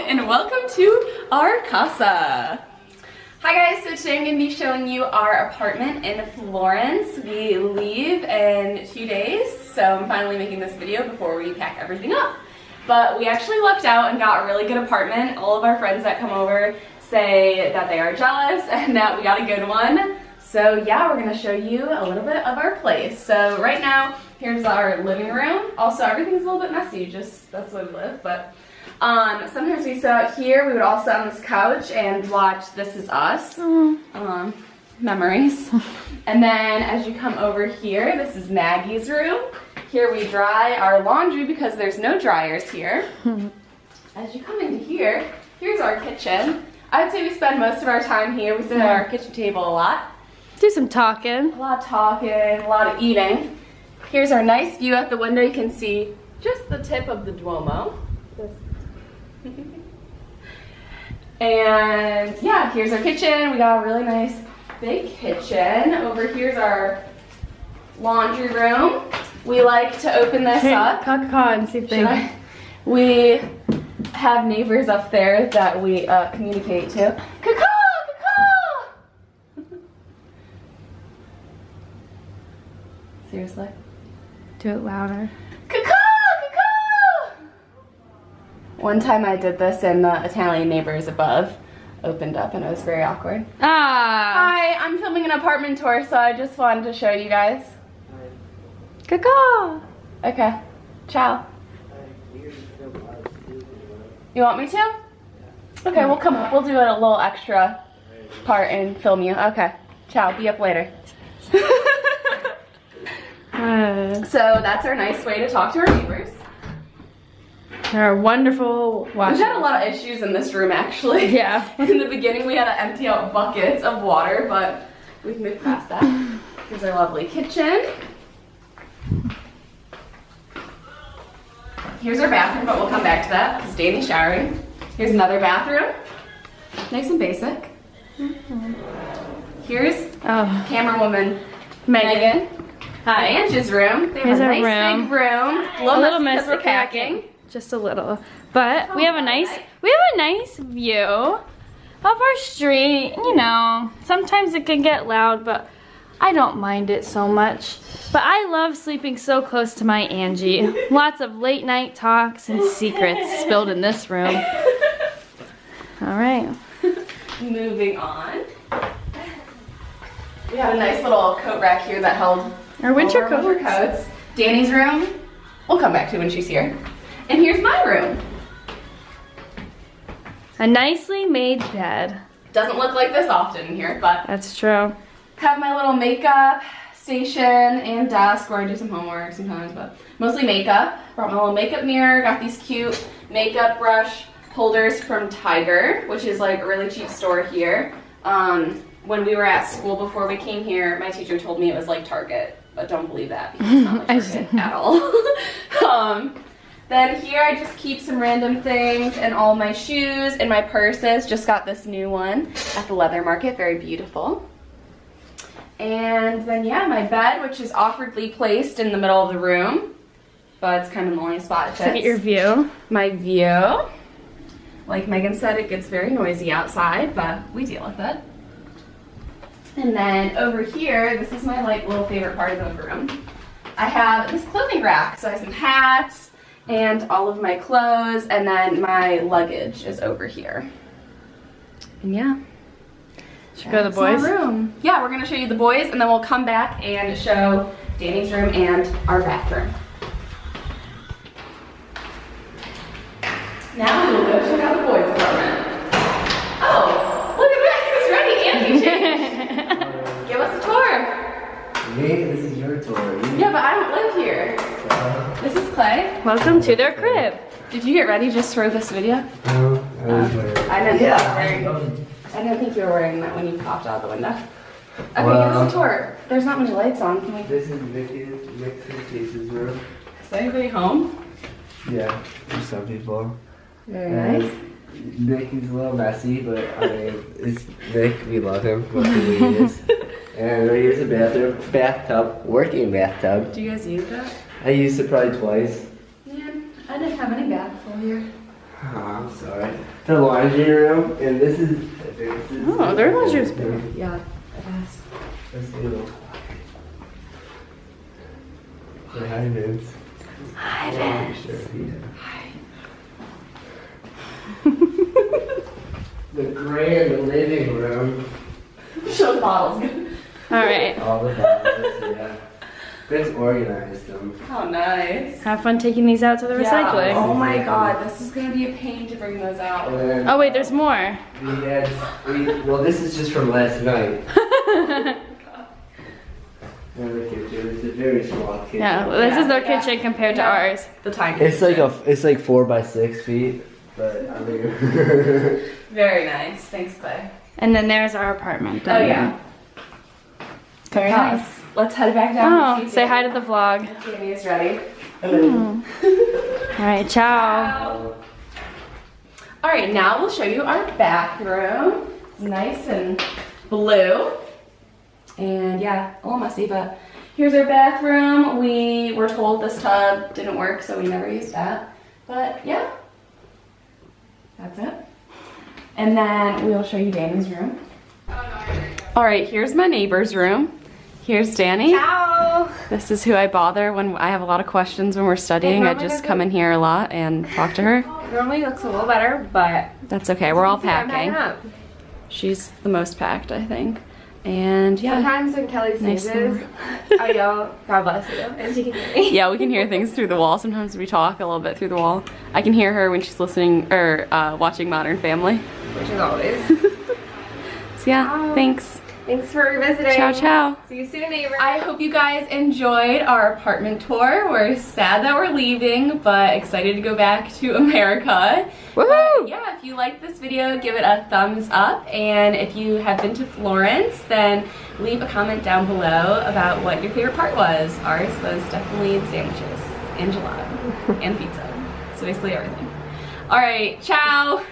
and welcome to our casa. Hi guys, so today I'm going to be showing you our apartment in Florence. We leave in 2 days, so I'm finally making this video before we pack everything up. But we actually lucked out and got a really good apartment. All of our friends that come over say that they are jealous and that we got a good one. So yeah, we're going to show you a little bit of our place. So right now, here's our living room. Also, everything's a little bit messy, just that's where we live, but sometimes we sit out here. We would all sit on this couch and watch This Is Us. Memories. And then as you come over here, this is Maggie's room. Here we dry our laundry because there's no dryers here. As you come into here, here's our kitchen. I'd say we spend most of our time here. We sit at our kitchen table a lot. Do some talking. A lot of talking, a lot of eating. Here's our nice view out the window. You can see just the tip of the Duomo. And yeah, here's our kitchen. We got a really nice big kitchen. Over here's our laundry room. We like to open this up. Caw and see if they... We have neighbors up there that we communicate to. Caw-caw! Seriously? Do it louder. One time I did this and the Italian neighbors above opened up and it was very awkward. Hi, I'm filming an apartment tour, so I just wanted to show you guys. Caw. Okay, ciao. You want me to? Okay, we'll come up. We'll do a little extra part and film you. Okay, ciao. Be up later. So that's our nice way to talk to our neighbors. They're wonderful watching. We've had a lot of issues in this room, actually. Yeah. In the beginning, we had to empty out buckets of water, but we've moved past that. Here's our lovely kitchen. Here's our bathroom, but we'll come back to that because Danny's showering. Here's another bathroom. Nice and basic. Here's camera woman Megan. Hi. Ange's room. They have a nice big room. A little messy because we're packing. Just a little, but we have a nice view of our street. You know, sometimes it can get loud, but I don't mind it so much. But I love sleeping so close to my Angie. Lots of late night talks and secrets spilled in this room. All right. Moving on. We had a nice little coat rack here that held our winter coats. Danny's room, we'll come back to when she's here. And here's my room. A nicely made bed. Doesn't look like this often in here, but that's true. Have my little makeup station and desk where I do some homework sometimes, but mostly makeup. Brought my little makeup mirror, got these cute makeup brush holders from Tiger, which is like a really cheap store here. When we were at school before we came here, my teacher told me it was like Target, but don't believe that because it's not like Target at all. Then here I just keep some random things and all my shoes and my purses. Just got this new one at the leather market, very beautiful. And then yeah, my bed, which is awkwardly placed in the middle of the room, but it's kind of the only spot it fits. Look at your view. My view. Like Megan said, it gets very noisy outside, but we deal with it. And then over here, this is my like little favorite part of the room. I have this clothing rack, so I have some hats and all of my clothes, and then my luggage is over here. And yeah. Should we go to the boys? My room. Yeah, we're gonna show you the boys, and then we'll come back and show Danny's room and our bathroom. Now we'll go check out the boys' apartment. Oh, look at that, he was ready, Andy. Give us a tour. Hey, this is your tour. Yeah, but I don't live here. This is Clay. Welcome to their crib. Did you get ready just for this video? No, I didn't think you were wearing that when you popped out the window. Okay, give us a tour. There's not many lights on. Can we... This is Vicky's room. Is anybody home? Yeah, there's some people. Very nice. Vicky's a little messy, but I mean, it's Vic. We love him for who he is. And right here's a bathroom, bathtub, working bathtub. Do you guys use that? I used it probably twice. Man, I didn't have any bath full here. I'm sorry. The laundry room, and this is. Oh, their laundry room's big. Yeah. Let's see. Say hi, Vince. Hi, Oh, Vince. sure, the grand living room. Show the bottles. All right. All the bottles, yeah. Vince organized them. Oh, nice. Have fun taking these out to the Yeah. recycling. Oh my god, this is gonna be a pain to bring those out. And then, Oh wait, there's more. well, this is just from last night. And the kitchen, it's a very small kitchen. Yeah, well, this is their kitchen compared to ours. The tiny. It's like 4 by 6 feet, but I mean. Very nice. Thanks, Clay. And then there's our apartment. Oh yeah. Very House. nice. Let's head back down. Oh, and see say hi to the vlog. Jamie is ready. All right, ciao. All right, now we'll show you our bathroom. It's nice and blue. And yeah, a little messy, but here's our bathroom. We were told this tub didn't work, so we never used that. But yeah, that's it. And then we'll show you Danny's room. All right, here's my neighbor's room. Here's Danny. Ciao. This is who I bother when I have a lot of questions when we're studying. I just come in here a lot and talk to her. Normally looks a little better, but That's okay, we're all I'm packing. up. She's the most packed, I think. And yeah. Sometimes when Kelly Nice sneezes, I yell, "God bless you," and she can hear me. Yeah, we can hear things through the wall. Sometimes we talk a little bit through the wall. I can hear her when she's listening or watching Modern Family. Which is always. So yeah, thanks. Thanks for visiting. Ciao, ciao. See you soon, neighbor. I hope you guys enjoyed our apartment tour. We're sad that we're leaving, but excited to go back to America. Woohoo! But yeah, if you liked this video, give it a thumbs up. And if you have been to Florence, then leave a comment down below about what your favorite part was. Ours was definitely the sandwiches and gelato and pizza. So basically everything. All right, ciao.